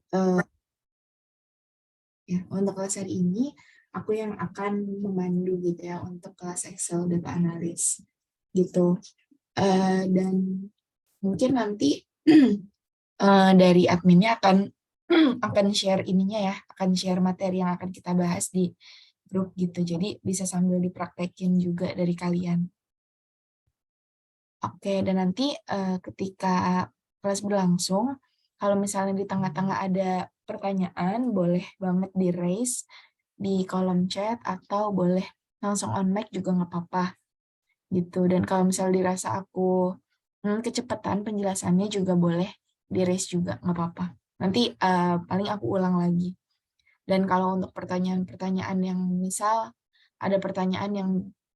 Eh, ya, untuk kelas hari ini aku yang akan memandu gitu ya untuk kelas Excel data analis gitu. Dan mungkin nanti dari adminnya akan akan share ininya ya, akan share materi yang akan kita bahas di grup gitu. Jadi bisa sambil dipraktekin juga dari kalian. Oke, dan nanti ketika kelas berlangsung, kalau misalnya di tengah-tengah ada pertanyaan, boleh banget di-raise di kolom chat atau boleh langsung on mic juga nggak apa-apa gitu. Dan kalau misalnya dirasa aku kecepatan penjelasannya juga boleh di-raise juga nggak apa-apa. Nanti paling aku ulang lagi. Dan kalau untuk pertanyaan-pertanyaan yang misal ada pertanyaan yang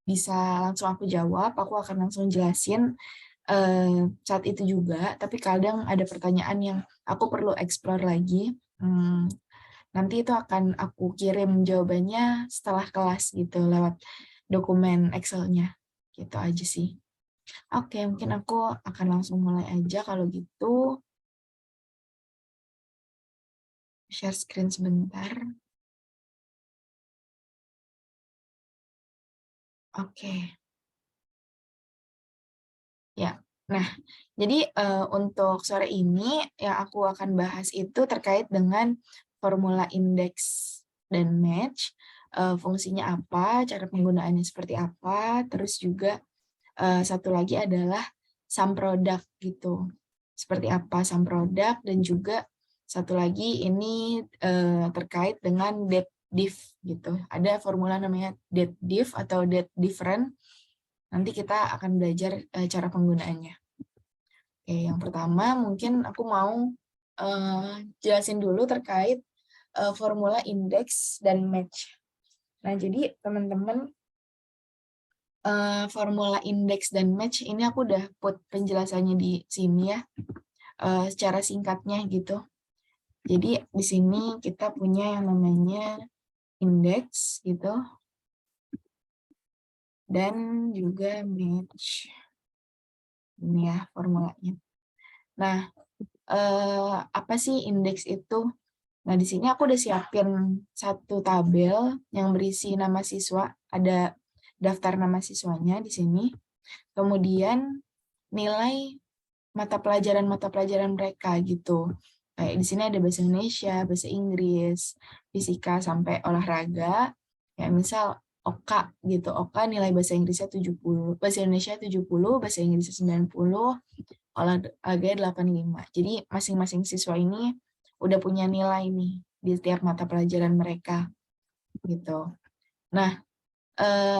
bisa langsung aku jawab, aku akan langsung jelasin saat itu juga. Tapi kadang ada pertanyaan yang aku perlu explore lagi. Nanti itu akan aku kirim jawabannya setelah kelas gitu lewat dokumen Excel-nya. Gitu aja sih. Oke, mungkin aku akan langsung mulai aja kalau gitu. Share screen sebentar. Oke. Ya, nah, jadi untuk sore ini yang aku akan bahas itu terkait dengan formula indeks dan match, fungsinya apa, cara penggunaannya seperti apa, terus juga satu lagi adalah sum product gitu, seperti apa sum product, dan juga satu lagi ini terkait dengan dead diff gitu. Ada formula namanya dead diff atau dead different. Nanti kita akan belajar cara penggunaannya. Oke, yang pertama mungkin aku mau jelasin dulu terkait formula indeks dan match. Nah, jadi teman-teman formula indeks dan match ini aku udah put penjelasannya di sini ya, secara singkatnya gitu. Jadi di sini kita punya yang namanya indeks gitu, dan juga match. Ini ya formulanya. Nah, apa sih indeks itu? Nah, di sini aku udah siapin satu tabel yang berisi nama siswa, ada daftar nama siswanya di sini. Kemudian nilai mata pelajaran mereka gitu. Kayak di sini ada bahasa Indonesia, bahasa Inggris, fisika sampai olahraga. Ya, misal Oka gitu. Oka nilai bahasa Inggrisnya 70, bahasa Indonesia 70, bahasa Inggrisnya 90, olahraga 85. Jadi masing-masing siswa ini udah punya nilai nih di setiap mata pelajaran mereka gitu. Nah,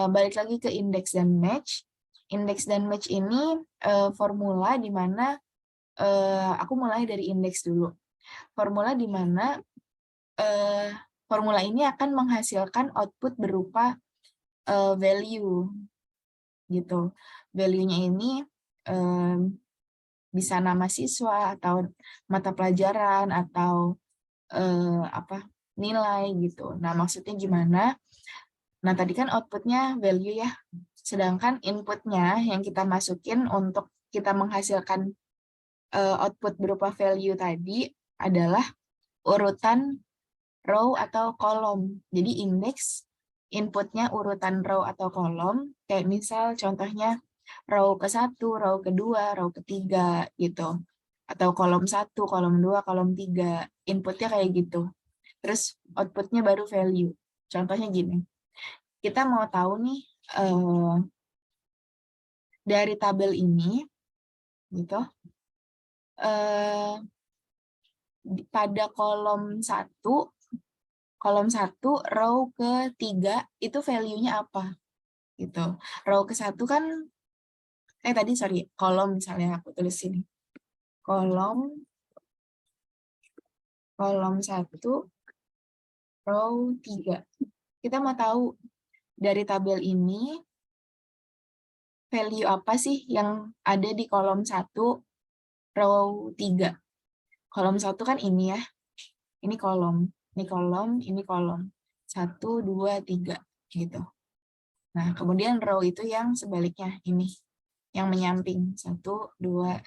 balik lagi ke indeks dan match. Indeks dan match ini formula di mana aku mulai dari indeks dulu. Formula di mana formula ini akan menghasilkan output berupa value gitu. Value-nya ini bisa nama siswa atau mata pelajaran atau apa nilai gitu. Nah, maksudnya gimana? Nah, tadi kan outputnya value ya. Sedangkan inputnya yang kita masukin untuk kita menghasilkan output berupa value tadi adalah urutan row atau kolom. Jadi indeks inputnya urutan row atau kolom. Kayak misal contohnya row ke-1, row kedua, row ketiga gitu. Atau kolom 1, kolom 2, kolom 3. Inputnya kayak gitu. Terus outputnya baru value. Contohnya gini. Kita mau tahu nih dari tabel ini gitu. Pada kolom 1 row ke-3 itu value-nya apa gitu. Row ke-1 kan kolom misalnya aku tulis sini. Kolom 1 row 3. Kita mau tahu dari tabel ini value apa sih yang ada di kolom 1 row 3. Kolom 1 kan ini ya. Ini kolom, ini kolom, ini kolom. 1, 2, 3 gitu. Nah, kemudian row itu yang sebaliknya ini. Yang menyamping 1, 2,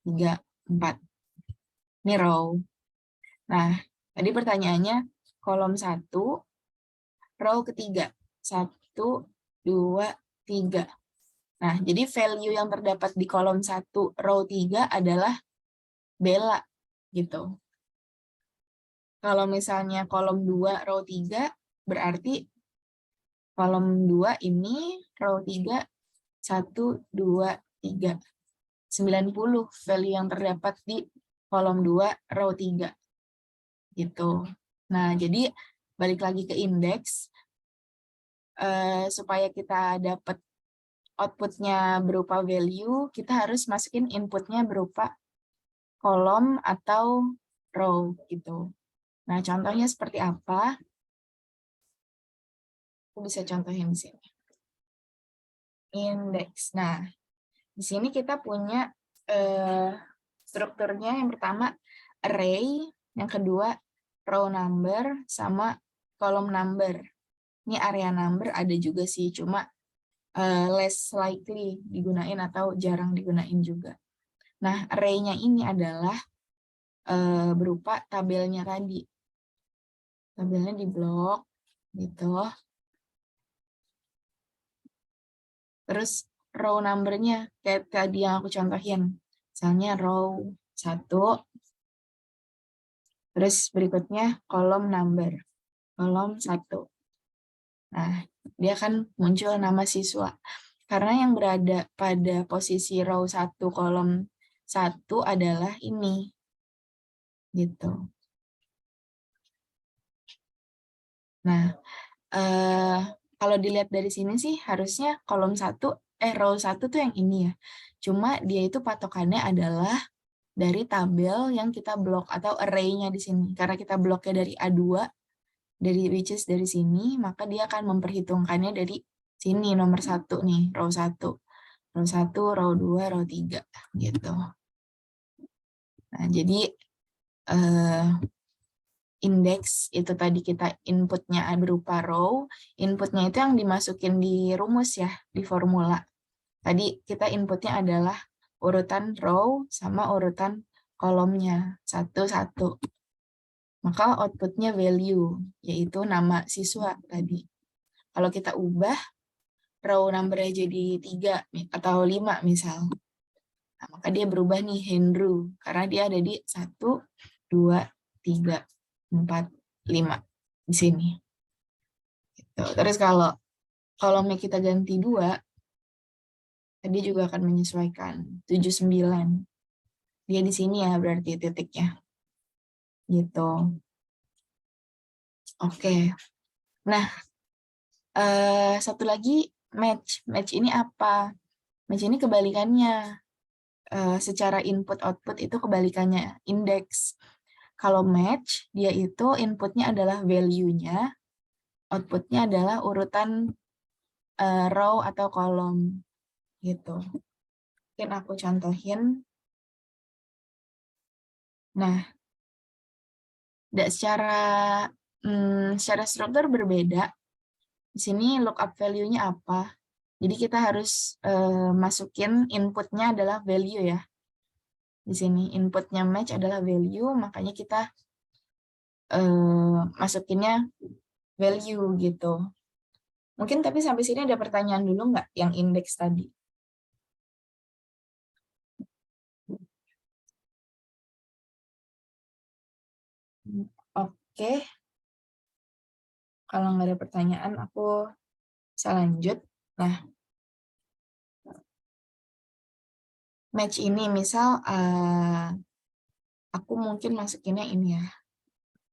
3, 4. Ini row. Nah, tadi pertanyaannya kolom 1, row ketiga. 1, 2, 3. Nah, jadi value yang terdapat di kolom 1, row 3 adalah Bella, gitu. Kalau misalnya kolom 2, row 3, berarti kolom 2 ini, row 3, 1, 2, 3. 90 value yang terdapat di kolom 2, row 3. Gitu. Nah, jadi balik lagi ke indeks, supaya kita dapat outputnya berupa value, kita harus masukin inputnya berupa kolom atau row gitu. Nah, contohnya seperti apa? Aku bisa contohin di sini. Indeks. Nah, di sini kita punya strukturnya yang pertama array, yang kedua row number, sama kolom number. Ini area number ada juga sih, cuma less likely digunain atau jarang digunain juga. Nah, array-nya ini adalah berupa tabelnya tadi. Tabelnya di blok, gitu. Terus row number-nya, kayak tadi yang aku contohin. Misalnya row 1, terus berikutnya kolom number. Kolom 1. Nah, dia akan muncul nama siswa. Karena yang berada pada posisi row 1, kolom 1 adalah ini. Gitu. Nah, kalau dilihat dari sini sih harusnya kolom 1, row 1 tuh yang ini ya. Cuma dia itu patokannya adalah dari tabel yang kita blok atau array-nya di sini. Karena kita bloknya dari A2, which is dari sini, maka dia akan memperhitungkannya dari sini, nomor 1 nih, row 1. Row 1, row 2, row 3, gitu. Nah, jadi indeks itu tadi kita inputnya berupa row, inputnya itu yang dimasukin di rumus ya, di formula. Tadi kita inputnya adalah urutan row sama urutan kolomnya, satu-satu. Maka outputnya value, yaitu nama siswa tadi. Kalau kita ubah, row number-nya jadi 3 atau 5 misal. Nah, maka dia berubah nih, Hendru. Karena dia ada di 1, 2, 3, 4, 5. Di sini. Gitu. Terus kalau kolomnya kita ganti 2, tadi juga akan menyesuaikan. 7, 9. Dia di sini ya berarti titiknya. Gitu. Oke. Nah, satu lagi match. Match ini apa? Match ini kebalikannya. Secara input-output itu kebalikannya. Indeks. Kalau match, dia itu inputnya adalah value-nya, outputnya adalah urutan row atau kolom. Gitu. Mungkin aku contohin. Nah, secara struktur berbeda. Di sini lookup value-nya apa? Jadi kita harus masukin inputnya adalah value ya. Di sini inputnya match adalah value, makanya kita masukinnya value gitu. Mungkin tapi sampai sini ada pertanyaan dulu nggak yang indeks tadi? Oke. Kalau nggak ada pertanyaan, aku bisa lanjut. Nah, match ini misal aku mungkin masukinnya ini ya,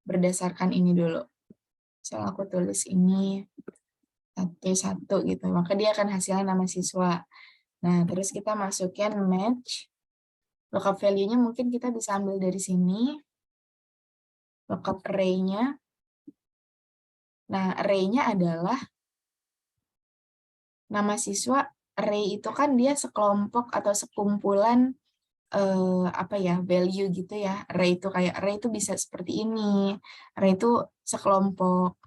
berdasarkan ini dulu. Misal aku tulis ini satu-satu gitu, maka dia akan hasilnya nama siswa. Nah, terus kita masukin match. Lookup value-nya mungkin kita bisa ambil dari sini. Lookup array-nya. Nah, array-nya adalah nama siswa. Array itu kan dia sekelompok atau sekumpulan apa ya, value gitu ya. Array itu bisa seperti ini. Array itu sekelompok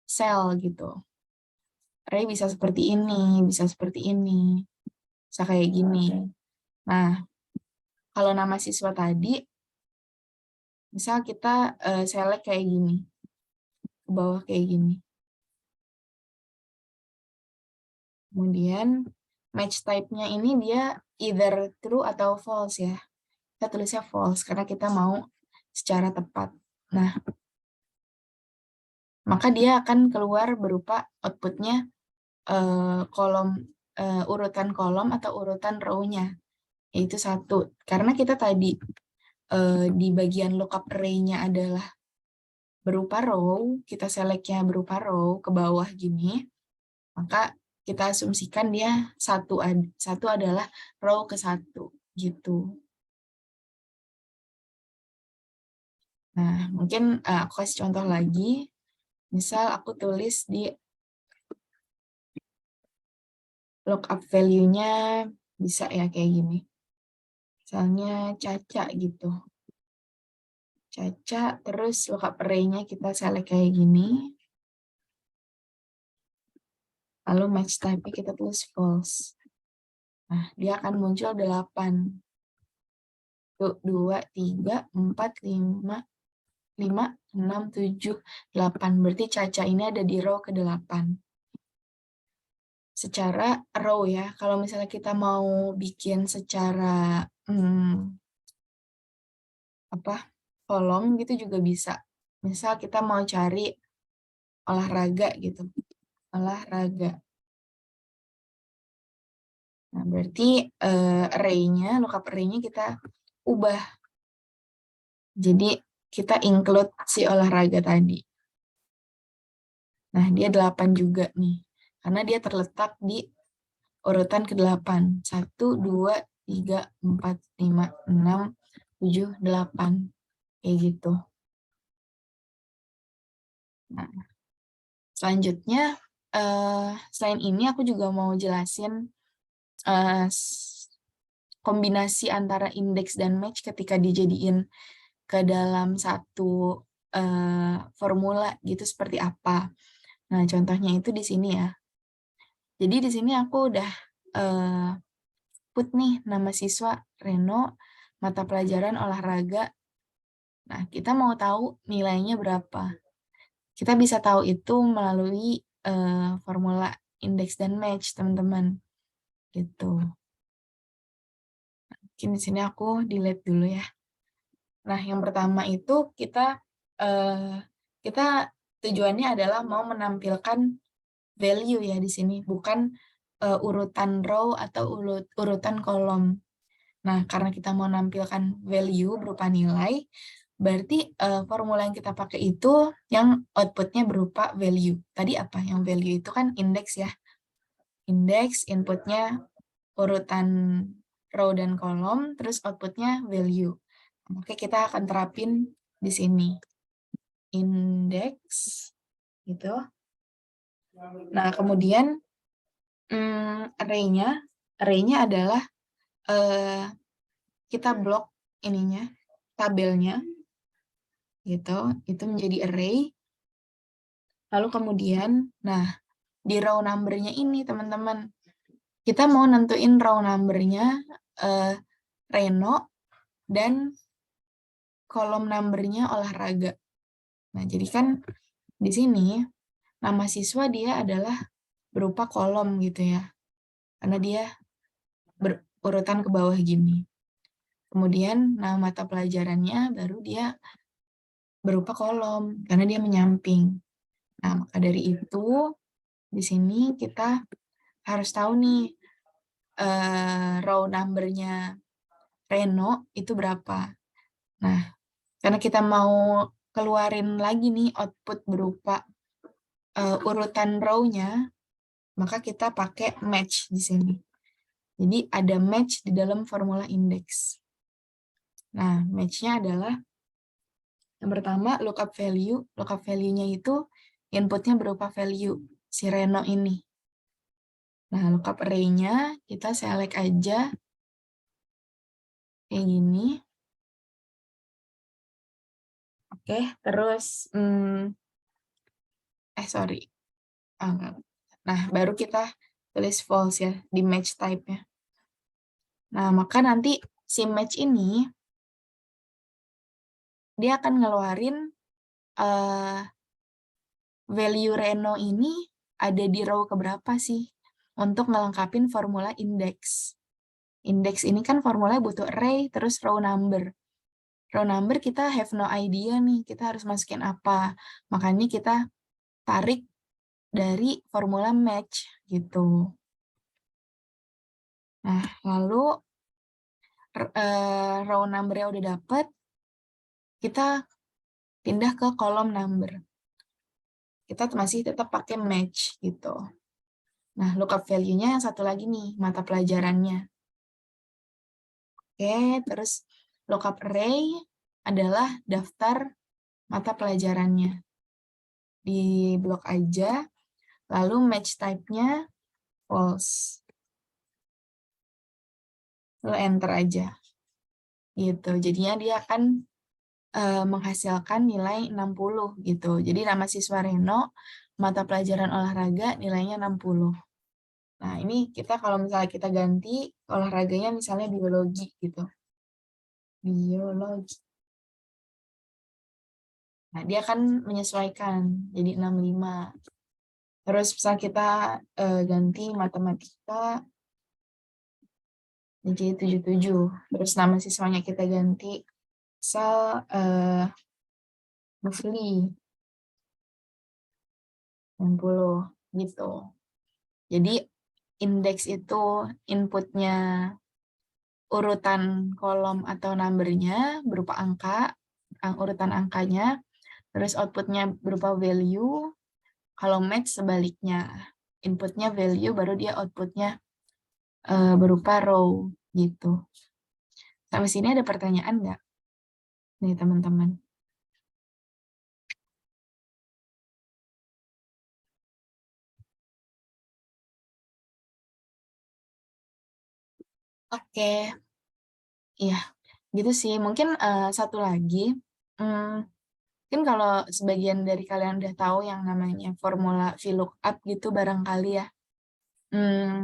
sel gitu. Array bisa seperti ini, bisa seperti ini. Bisa kayak gini. Nah, kalau nama siswa tadi Misal kita select kayak gini, ke bawah kayak gini. Kemudian match type-nya ini dia either true atau false ya. Kita tulisnya false karena kita mau secara tepat. Nah, maka dia akan keluar berupa output-nya urutan kolom atau urutan row-nya, yaitu 1. Karena kita tadi di bagian lookup array-nya adalah berupa row, kita select-nya berupa row ke bawah gini, maka kita asumsikan dia satu adalah row ke 1 gitu. Nah, mungkin aku kasih contoh lagi. Misal aku tulis di lookup value-nya bisa ya kayak gini. Misalnya Caca gitu. Caca, terus lookup array-nya kita select kayak gini. Lalu match type-nya kita tulis false. Nah, dia akan muncul 8. 2, 3, 4, 5, 6, 7, 8. Berarti Caca ini ada di row ke-8. Secara row ya, kalau misalnya kita mau bikin secara kolom gitu juga bisa. Misal kita mau cari olahraga gitu. Olahraga. Nah, berarti lookup array-nya kita ubah. Jadi kita include si olahraga tadi. Nah, dia 8 juga nih. Karena dia terletak di urutan ke-8. 1, 2, 3, 4, 5, 6, 7, 8. Kayak gitu. Nah, selanjutnya, selain ini aku juga mau jelasin kombinasi antara indeks dan match ketika dijadiin ke dalam satu formula gitu seperti apa. Nah, contohnya itu di sini ya. Jadi di sini aku udah put nih nama siswa Reno, mata pelajaran olahraga. Nah, kita mau tahu nilainya berapa. Kita bisa tahu itu melalui formula indeks dan match, teman-teman. Gitu. Mungkin di sini aku delete dulu ya. Nah, yang pertama itu kita tujuannya adalah mau menampilkan value ya di sini, bukan urutan row atau urutan kolom. Nah, karena kita mau menampilkan value berupa nilai, berarti formula yang kita pakai itu yang outputnya berupa value. Tadi apa? Yang value itu kan indeks ya. Indeks, inputnya urutan row dan kolom, terus outputnya value. Oke, kita akan terapin di sini. Indeks, gitu. Nah, kemudian array-nya adalah kita blok ininya, tabelnya, gitu. Itu menjadi array. Lalu kemudian, nah, di row number-nya ini, teman-teman, kita mau nentuin row number-nya Reno dan kolom number-nya olahraga. Nah, jadi kan di sini nama siswa dia adalah berupa kolom gitu ya. Karena dia berurutan ke bawah gini. Kemudian nama mata pelajarannya baru dia berupa kolom karena dia menyamping. Nah, maka dari itu di sini kita harus tahu nih row number-nya Reno itu berapa. Nah, karena kita mau keluarin lagi nih output berupa urutan row-nya, maka kita pakai match di sini. Jadi ada match di dalam formula indeks. Nah, match-nya adalah yang pertama lookup value. Lookup value-nya itu inputnya berupa value si Reno ini. Nah, lookup array-nya kita select aja kayak gini. Oke, terus sorry. Nah, baru kita tulis false ya di match type-nya. Nah, maka nanti si match ini dia akan ngeluarin value Reno ini ada di row keberapa sih untuk ngelengkapin formula indeks. Indeks ini kan formulanya butuh array terus row number. Row number kita have no idea nih, kita harus masukin apa. Makanya kita tarik dari formula match gitu. Nah, lalu row number-nya udah dapet, kita pindah ke kolom number. Kita masih tetap pakai match gitu. Nah, lookup value-nya yang satu lagi nih, mata pelajarannya. Oke, terus lookup array adalah daftar mata pelajarannya. Di blok aja, lalu match type-nya false. Lalu enter aja. Gitu. Jadinya dia akan menghasilkan nilai 60 gitu. Jadi nama siswa Reno, mata pelajaran olahraga nilainya 60. Nah, ini kita kalau misalnya kita ganti olahraganya misalnya biologi gitu. Biologi. Nah, dia akan menyesuaikan jadi 65. Terus misalnya kita ganti matematika jadi 77. Terus nama siswanya kita ganti misal Mufli 60 gitu. Jadi indeks itu inputnya urutan kolom atau numbernya berupa angka, urutan angkanya, terus outputnya berupa value, kalau match sebaliknya, inputnya value baru dia outputnya berupa row gitu. Sampai sini ada pertanyaan nggak nih teman-teman? Oke, iya gitu sih. Mungkin satu lagi, mungkin kalau sebagian dari kalian udah tahu yang namanya formula VLOOKUP gitu barangkali ya.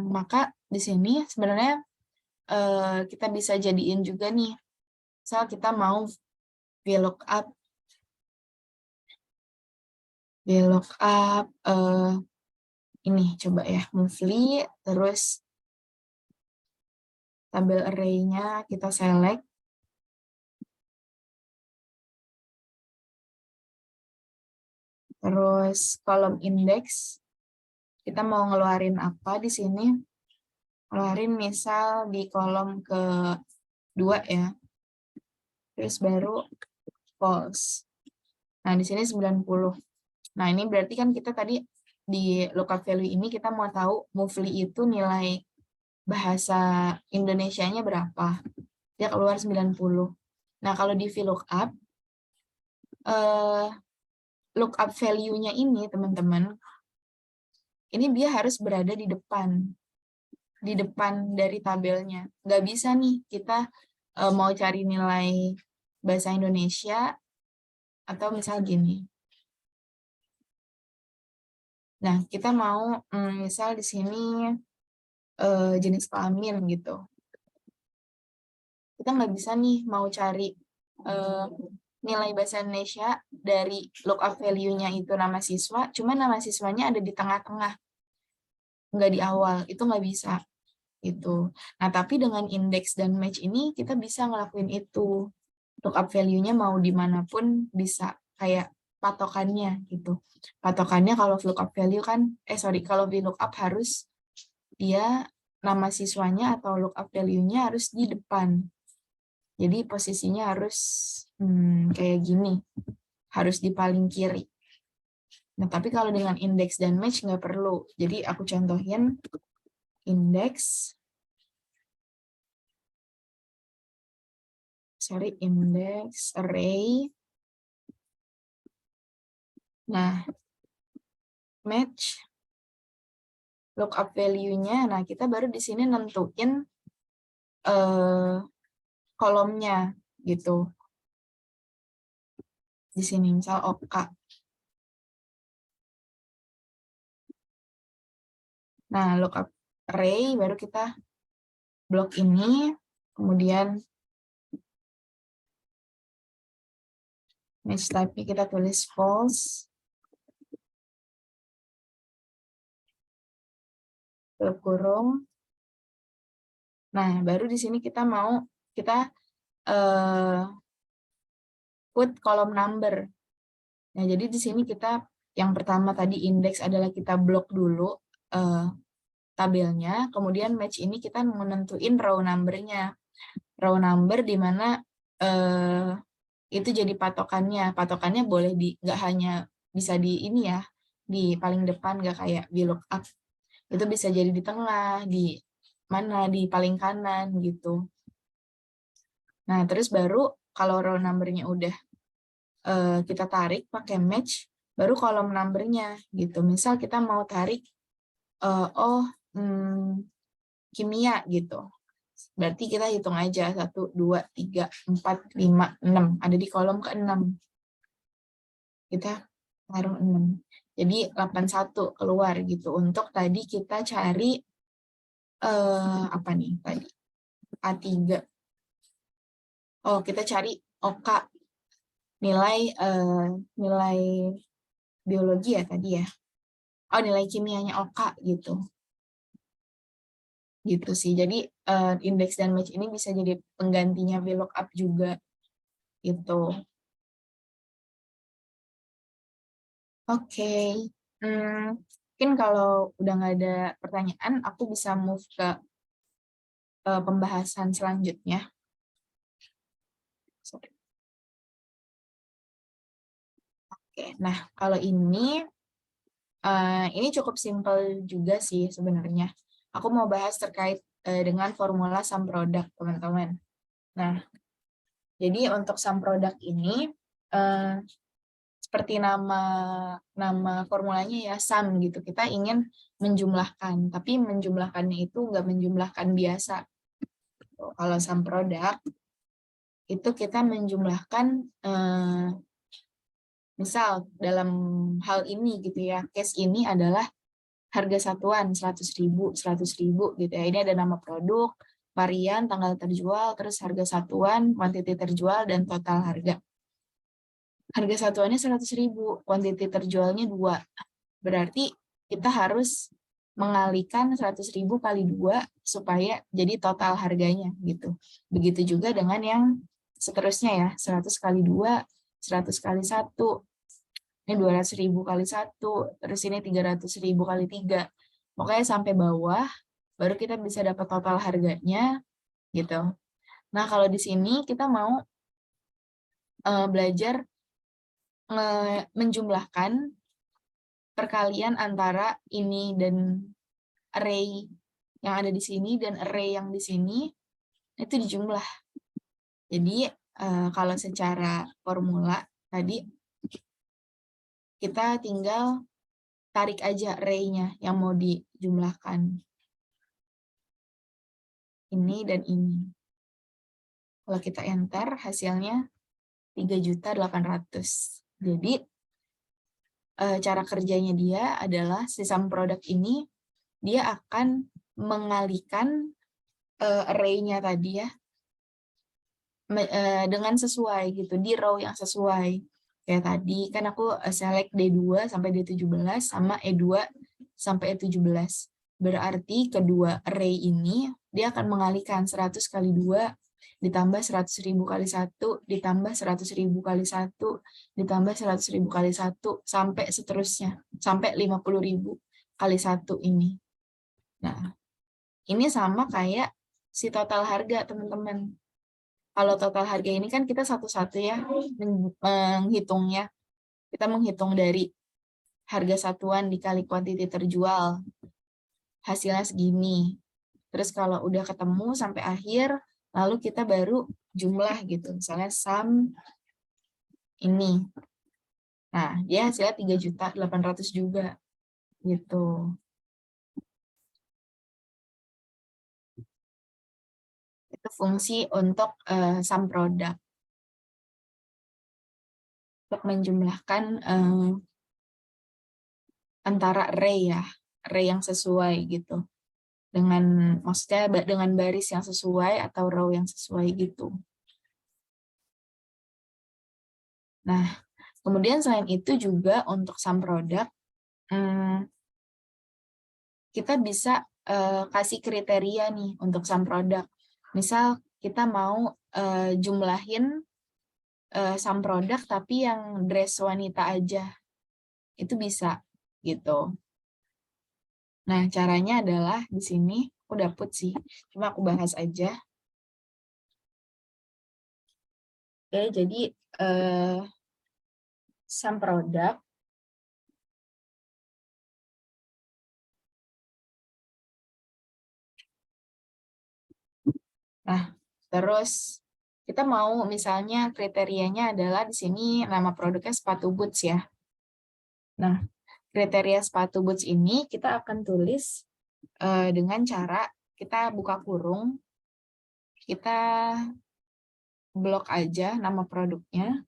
Maka di sini sebenarnya kita bisa jadiin juga nih. Misal kita mau VLOOKUP ini coba ya, Mufli, terus tabel array-nya kita select. Terus kolom indeks, kita mau ngeluarin apa di sini? Ngeluarin misal di kolom kedua ya. Terus baru false. Nah, di sini 90. Nah, ini berarti kan kita tadi di lookup value ini kita mau tahu Mufli itu nilai bahasa Indonesianya berapa. Dia keluar 90. Nah, kalau di VLOOKUP, lookup value-nya ini, teman-teman, ini dia harus berada di depan dari tabelnya. Nggak bisa nih kita mau cari nilai bahasa Indonesia, atau misal gini. Nah, kita mau misal di sini jenis kelamin gitu. Kita nggak bisa nih mau cari nilai bahasa Indonesia dari lookup value-nya itu nama siswa, cuma nama siswanya ada di tengah-tengah, nggak di awal, itu nggak bisa. Gitu. Nah, tapi dengan indeks dan match ini kita bisa ngelakuin itu. Lookup value-nya mau dimanapun bisa, kayak patokannya gitu. Patokannya kalau lookup value kan, kalau VLOOKUP harus dia nama siswanya atau lookup value-nya harus di depan. Jadi posisinya harus kayak gini, harus di paling kiri. Nah, tapi kalau dengan indeks dan match nggak perlu. Jadi aku contohin indeks, indeks array. Nah, match lookup value-nya. Nah, kita baru di sini nentuin kolomnya gitu. Di sini misal OK. Nah, lookup array baru kita blok ini, kemudian Match type-nya kita tulis false. Kurung. Nah, baru di sini kita put kolom number. Nah, jadi di sini kita yang pertama tadi indeks adalah kita blok dulu tabelnya, kemudian match ini kita menentuin row number-nya. Row number di mana itu jadi patokannya. Patokannya boleh nggak hanya bisa di ini ya, di paling depan, nggak kayak VLOOKUP. Itu bisa jadi di tengah, di mana, di paling kanan gitu. Nah, terus baru kalau row number-nya udah kita tarik pakai match, baru kolom number-nya gitu. Misal kita mau tarik, kimia gitu. Berarti kita hitung aja 1, 2, 3, 4, 5, 6. Ada di kolom ke-6. Kita taruh 6. Jadi 81 keluar gitu. Untuk tadi kita cari apa nih tadi? A3. Oh, kita cari OK. Nilai biologi ya tadi ya. Oh, nilai kimianya OK gitu. Gitu sih. Jadi indeks dan match ini bisa jadi penggantinya VLOOKUP juga gitu. Oke. Mungkin kalau udah nggak ada pertanyaan, aku bisa move ke pembahasan selanjutnya. Sorry. Oke, nah kalau ini cukup simpel juga sih sebenarnya. Aku mau bahas terkait dengan formula sum product, teman-teman. Nah, jadi untuk sum product ini seperti nama formulanya ya, sum gitu. Kita ingin menjumlahkan, tapi menjumlahkannya itu nggak menjumlahkan biasa. Kalau sum product itu kita menjumlahkan misal dalam hal ini gitu ya, case ini adalah harga satuan 100.000 gitu ya. Ini ada nama produk, varian, tanggal terjual, terus harga satuan, kuantiti terjual, dan total harga. Harga satuannya 100.000, kuantiti terjualnya 2. Berarti kita harus mengalihkan 100.000 kali 2 supaya jadi total harganya gitu. Begitu juga dengan yang seterusnya ya, 100 kali 2, 100 kali 1, ini 200.000 kali 1, terus ini 300.000 kali 3. Pokoknya sampai bawah, baru kita bisa dapat total harganya gitu. Nah, kalau di sini kita mau belajar menjumlahkan perkalian antara ini dan array yang ada di sini dan array yang di sini itu dijumlah. Jadi kalau secara formula tadi kita tinggal tarik aja array-nya yang mau dijumlahkan. Ini dan ini. Kalau kita enter hasilnya 3.800.000. Jadi cara kerjanya dia adalah si sum product ini dia akan mengalihkan array-nya tadi ya dengan sesuai gitu, di row yang sesuai. Kayak tadi kan aku select D2 sampai D17 sama E2 sampai E17. Berarti kedua array ini dia akan mengalihkan 100 kali 2 ditambah 100.000 kali 1 ditambah 100.000 kali 1 ditambah 100.000 kali 1 sampai seterusnya, sampai 50.000 kali 1 ini. Nah, ini sama kayak si total harga, teman-teman. Kalau total harga ini kan kita satu-satu ya menghitungnya. Kita menghitung dari harga satuan dikali kuantiti terjual. Hasilnya segini. Terus kalau udah ketemu sampai akhir, lalu kita baru jumlah gitu. Misalnya sum ini. Nah, dia hasilnya 3.800.000 juga. Gitu. Itu fungsi untuk sum product. Untuk menjumlahkan antara array ya, array yang sesuai gitu. Maksudnya dengan baris yang sesuai atau row yang sesuai gitu. Nah, kemudian selain itu juga untuk some produk, kita bisa kasih kriteria nih untuk some produk. Misal kita mau jumlahin some produk tapi yang dress wanita aja. Itu bisa gitu. Nah, caranya adalah di sini aku dapet sih, cuma aku bahas aja. Oke, jadi some produk. Nah, terus kita mau misalnya kriterianya adalah di sini nama produknya sepatu boots ya. Nah, kriteria sepatu boots ini kita akan tulis dengan cara kita buka kurung, kita blok aja nama produknya,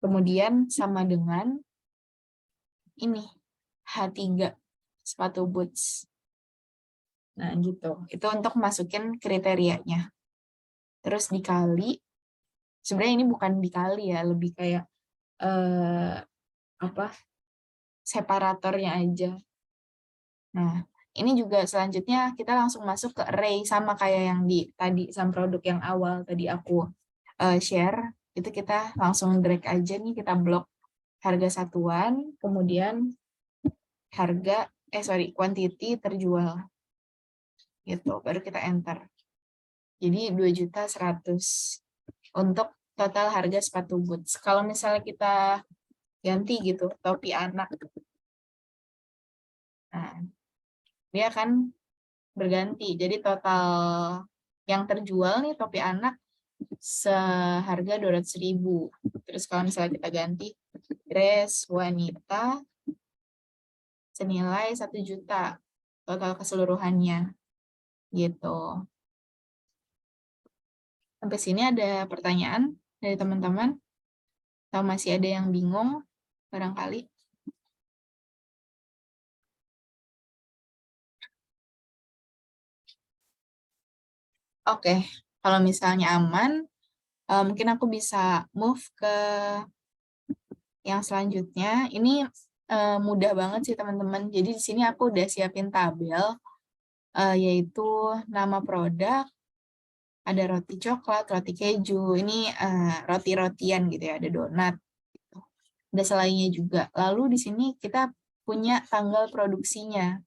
kemudian sama dengan ini H3 sepatu boots. Nah, gitu. Itu untuk masukin kriterianya. Terus dikali, sebenarnya ini bukan dikali ya, lebih kayak separatornya aja. Nah, ini juga selanjutnya kita langsung masuk ke array sama kayak yang di tadi sama produk yang awal tadi aku share. Itu kita langsung drag aja nih, kita blok harga satuan, kemudian harga quantity terjual. Gitu, baru kita enter. Jadi 2.100.000 untuk total harga sepatu boots. Kalau misalnya kita ganti gitu, topi anak. Nah, dia akan berganti. Jadi total yang terjual nih topi anak seharga 200.000. Terus kalau misalnya kita ganti dress wanita senilai 1 juta total keseluruhannya. Gitu. Sampai sini ada pertanyaan dari teman-teman? Atau masih ada yang bingung barangkali? Oke, kalau misalnya aman, mungkin aku bisa move ke yang selanjutnya. Ini mudah banget sih teman-teman. Jadi di sini aku udah siapin tabel, yaitu nama produk, ada roti coklat, roti keju, ini roti-rotian gitu ya, ada donat, gitu. Ada selainya juga. Lalu di sini kita punya tanggal produksinya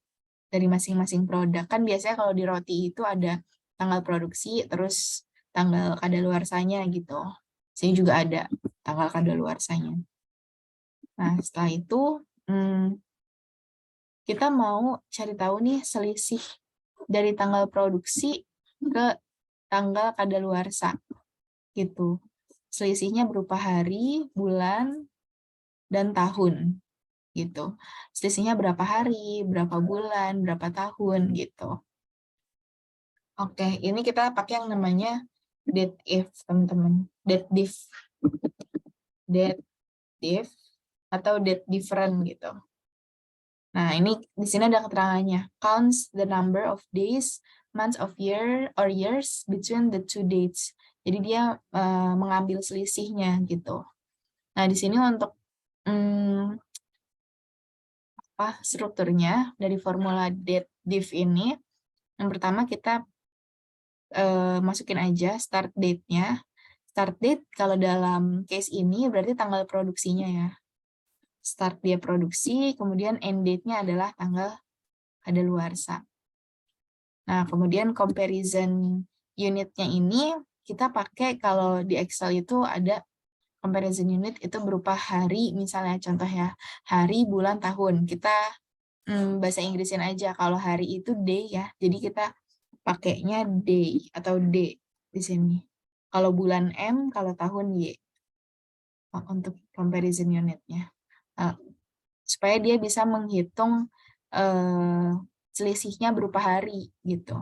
dari masing-masing produk. Kan biasanya kalau di roti itu ada tanggal produksi, terus tanggal kadaluarsanya gitu. Sini juga ada tanggal kadaluarsanya. Nah, setelah itu kita mau cari tahu nih selisih dari tanggal produksi ke tanggal kadaluarsa gitu. Selisihnya berupa hari, bulan, dan tahun gitu. Selisihnya berapa hari, berapa bulan, berapa tahun gitu. Oke, ini kita pakai yang namanya date if, teman-teman. Date diff. Date diff atau date different gitu. Nah, ini di sini ada keterangannya. Counts the number of days, months of year or years between the two dates. Jadi dia mengambil selisihnya gitu. Nah, di sini untuk strukturnya dari formula date diff ini, yang pertama kita masukin aja start date-nya. Start date kalau dalam case ini berarti tanggal produksinya ya. Start dia produksi, kemudian end date-nya adalah tanggal kadaluarsa. Nah, kemudian comparison unit-nya ini kita pakai kalau di Excel itu ada comparison unit itu berupa hari, misalnya contoh ya, hari, bulan, tahun. Kita bahasa Inggrisin aja, kalau hari itu day ya, jadi kita pakainya day atau D di sini. Kalau bulan M, kalau tahun Y untuk comparison unitnya. Supaya dia bisa menghitung selisihnya berupa hari gitu.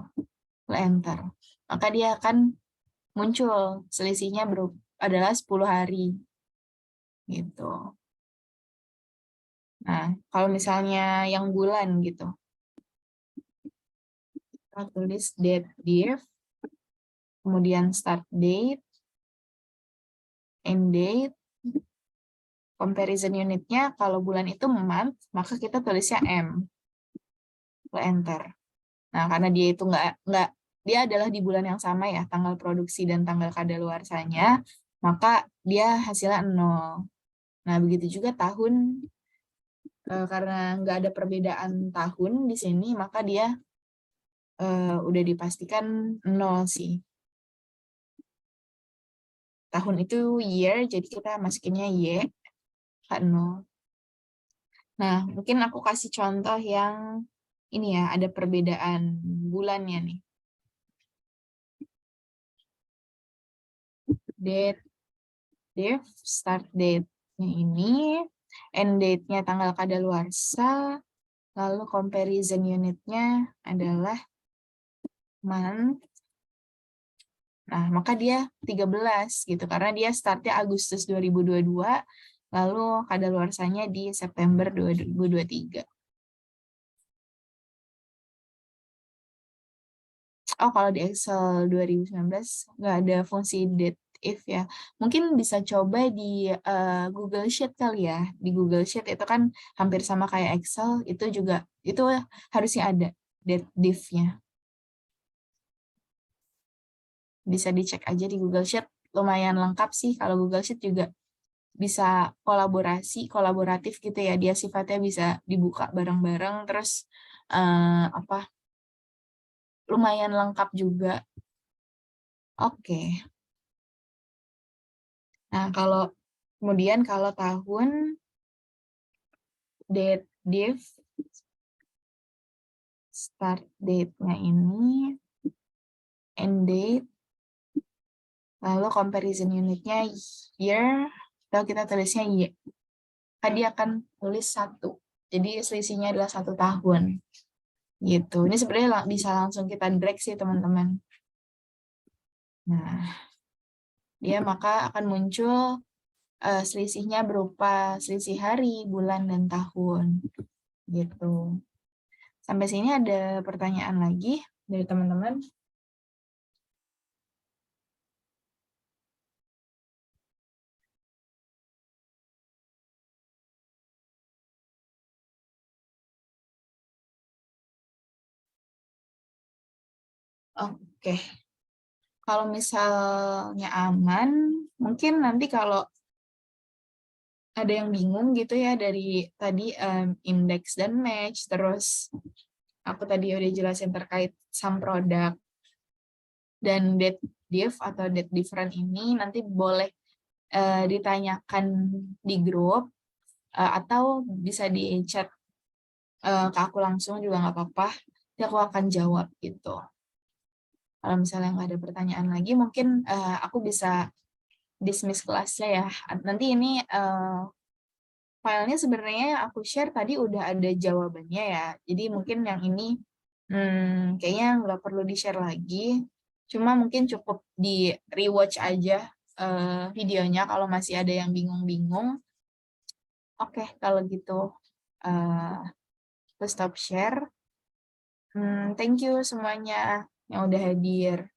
Enter. Maka dia akan muncul selisihnya adalah 10 hari gitu. Nah, kalau misalnya yang bulan gitu, kita tulis date diff, kemudian start date, end date, Comparison unitnya kalau bulan itu month, maka kita tulisnya M. Enter. Nah, karena dia itu nggak dia adalah di bulan yang sama ya, tanggal produksi dan tanggal kadaluarsanya, maka dia hasilnya 0. Nah, begitu juga tahun, karena nggak ada perbedaan tahun di sini, maka dia udah dipastikan 0 sih. Tahun itu year, jadi kita masukinnya Y, K0. Nah, mungkin aku kasih contoh yang ini ya, ada perbedaan bulannya nih. Date, div, start date-nya ini, end date-nya tanggal kadaluarsa, lalu comparison unit-nya adalah month. Nah, maka dia 13 gitu, karena dia start-nya Agustus 2022, lalu kadaluarsanya di September 2023. Oh, kalau di Excel 2019 nggak ada fungsi date if ya. Mungkin bisa coba di Google Sheet kali ya. Di Google Sheet itu kan hampir sama kayak Excel, itu juga itu harusnya ada date diff-nya. Bisa dicek aja di Google Sheet, lumayan lengkap sih. Kalau Google Sheet juga bisa kolaboratif gitu ya. Dia sifatnya bisa dibuka bareng-bareng, terus lumayan lengkap juga. Oke. Nah, kemudian kalau tahun, date div, start date-nya ini, end date, lalu comparison unit-nya year, atau kita tulisnya Y. Tadi akan tulis 1. Jadi selisihnya adalah 1 tahun. Gitu. Ini sebenarnya bisa langsung kita drag sih, teman-teman. Nah, dia maka akan muncul selisihnya berupa selisih hari, bulan, dan tahun. Gitu. Sampai sini ada pertanyaan lagi dari teman-teman? Oke. Kalau misalnya aman, mungkin nanti kalau ada yang bingung gitu ya dari tadi index dan match, terus aku tadi udah jelasin terkait some product dan date diff atau date different ini, nanti boleh ditanyakan di grup atau bisa di chat ke aku langsung juga nggak apa-apa, nanti aku akan jawab gitu. Kalau misalnya nggak ada pertanyaan lagi, mungkin aku bisa dismiss kelasnya ya. Nanti ini filenya sebenarnya yang aku share tadi udah ada jawabannya ya. Jadi mungkin yang ini kayaknya nggak perlu di-share lagi. Cuma mungkin cukup di rewatch aja videonya kalau masih ada yang bingung-bingung. Oke, kalau gitu aku stop share. Thank you semuanya yang udah hadir.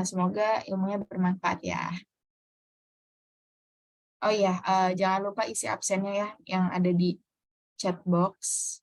Semoga ilmunya bermanfaat ya. Oh iya, jangan lupa isi absennya ya yang ada di chat box.